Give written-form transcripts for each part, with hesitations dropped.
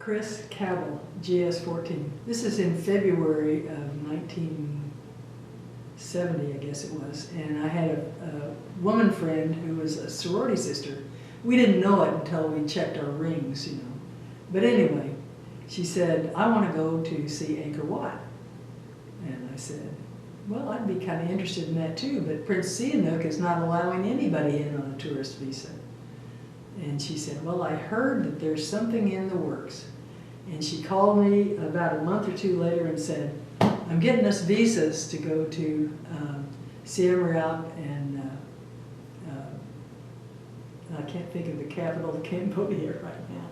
Chris Cabell, GS14. This is in February of 1970, I guess it was, and I had a woman friend who was a sorority sister. We didn't know it until we checked our rings, you know. But anyway, she said, I want to go to see Angkor Wat. And I said, well, I'd be kind of interested in that too, but Prince Sihanouk is not allowing anybody in on a tourist visa. And she said, well, I heard that there's something in the works. And she called me about a month or two later and said, I'm getting us visas to go to Siem Reap and I can't think of the capital of Cambodia right now.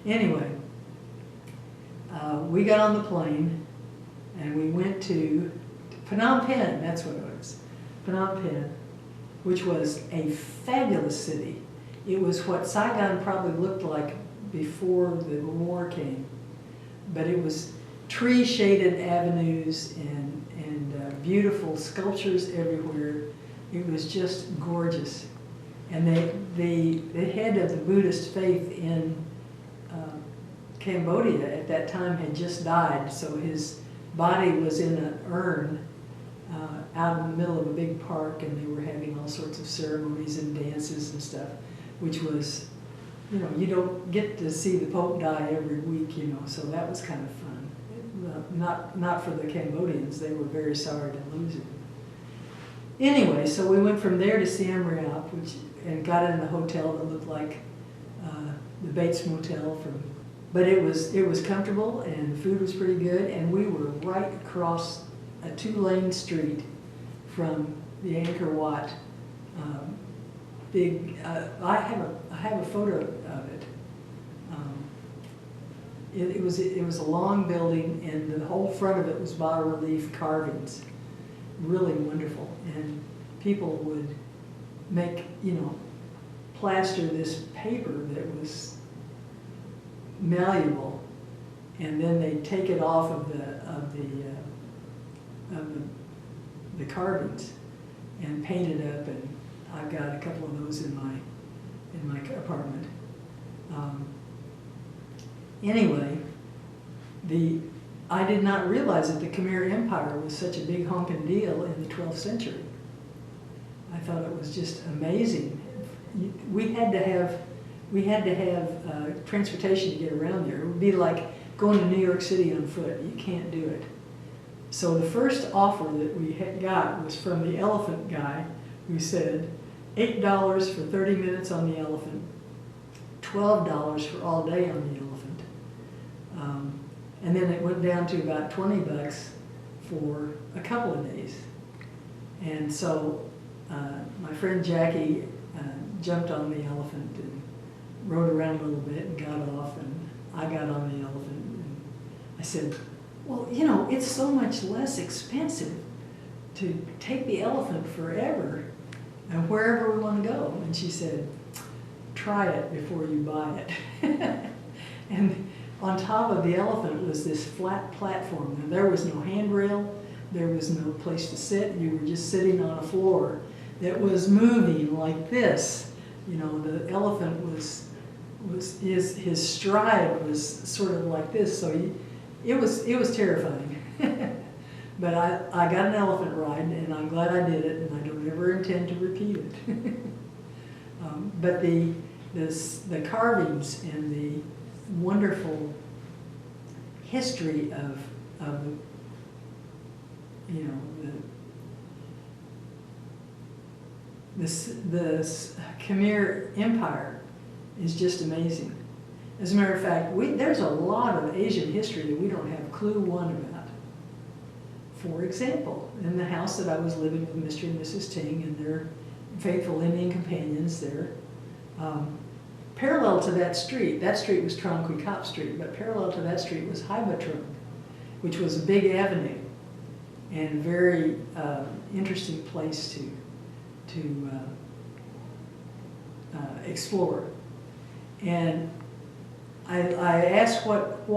Anyway, we got on the plane and we went to Phnom Penh, that's what it was, Phnom Penh, which was a fabulous city. It was what Saigon probably looked like before the war came, but it was tree-shaded avenues and beautiful sculptures everywhere. It was just gorgeous. And the head of the Buddhist faith in Cambodia at that time had just died, so his body was in an urn out in the middle of a big park, and they were having all sorts of ceremonies and dances and stuff, which was, you know, you don't get to see the Pope die every week, you know, so that was kind of fun. Not for the Cambodians, they were very sorry to lose him. Anyway, so we went from there to Siem Reap, and got in a hotel that looked like the Bates Motel but it was comfortable and the food was pretty good, and we were right across a 2-lane street from the Angkor Wat big. I have a photo of it. It was a long building, and the whole front of it was bas-relief carvings, really wonderful. And people would make, you know, plaster this paper that was malleable, and then they take it off of the carvings and paint it up. And I've got a couple of those in my apartment. Anyway, I did not realize that the Khmer Empire was such a big honking deal in the 12th century. I thought it was just amazing. We had to have transportation to get around there. It would be like going to New York City on foot. You can't do it. So the first offer that we got was from the elephant guy, who said $8 for 30 minutes on the elephant, $12 for all day on the elephant. And then it went down to about 20 bucks for a couple of days. And so my friend Jackie jumped on the elephant and rode around a little bit and got off, and I got on the elephant, and I said, well, you know, it's so much less expensive to take the elephant forever and wherever we want to go. And she said, try it before you buy it. And on top of the elephant was this flat platform. Now, there was no handrail, there was no place to sit. You were just sitting on a floor that was moving like this. You know, the elephant his stride was sort of like this, so it was terrifying. But I got an elephant ride, and I'm glad I did it, and I don't ever intend to repeat it. But the carvings and the wonderful history of you know, the Khmer Empire is just amazing. As a matter of fact, there's a lot of Asian history that we don't have a clue one about. For example, in the house that I was living with Mr. and Mrs. Ting and their faithful Indian companions there, parallel to that street was Trong Quy Kop Street, but parallel to that street was Hai Ba Trung, which was a big avenue and a very interesting place to explore. And I asked what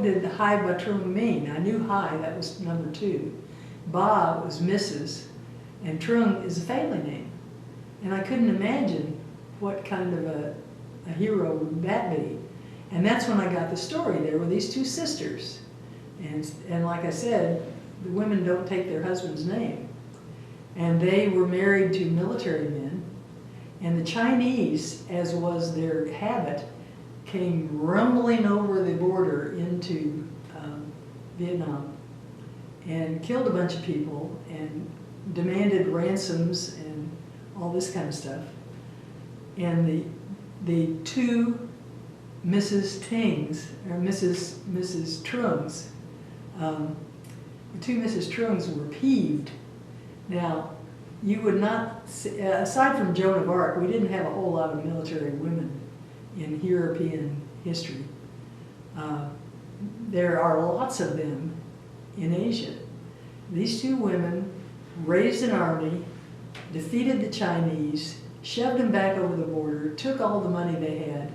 did Hai Ba Trung mean? I knew Hai, that was number 2. Ba was Mrs., and Trung is a family name. And I couldn't imagine what kind of a hero would that be. And that's when I got the story. There were these two sisters. And like I said, the women don't take their husband's name. And they were married to military men. And the Chinese, as was their habit, came rumbling over the border into Vietnam and killed a bunch of people and demanded ransoms and all this kind of stuff. And the two Mrs. Tings, or Mrs. Trungs, the two Mrs. Trungs were peeved. Now, you would not, aside from Joan of Arc, we didn't have a whole lot of military women in European history. There are lots of them in Asia. These two women raised an army, defeated the Chinese, shoved them back over the border, took all the money they had,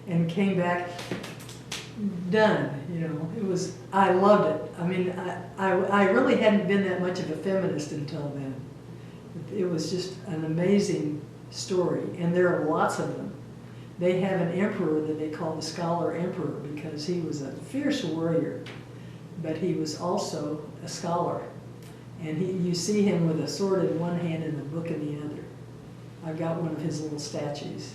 and came back done. You know, it was, I loved it. I mean, I really hadn't been that much of a feminist until then. It was just an amazing story, and there are lots of them. They have an emperor that they call the Scholar Emperor because he was a fierce warrior, but he was also a scholar. And you see him with a sword in one hand and a book in the other. I've got one of his little statues.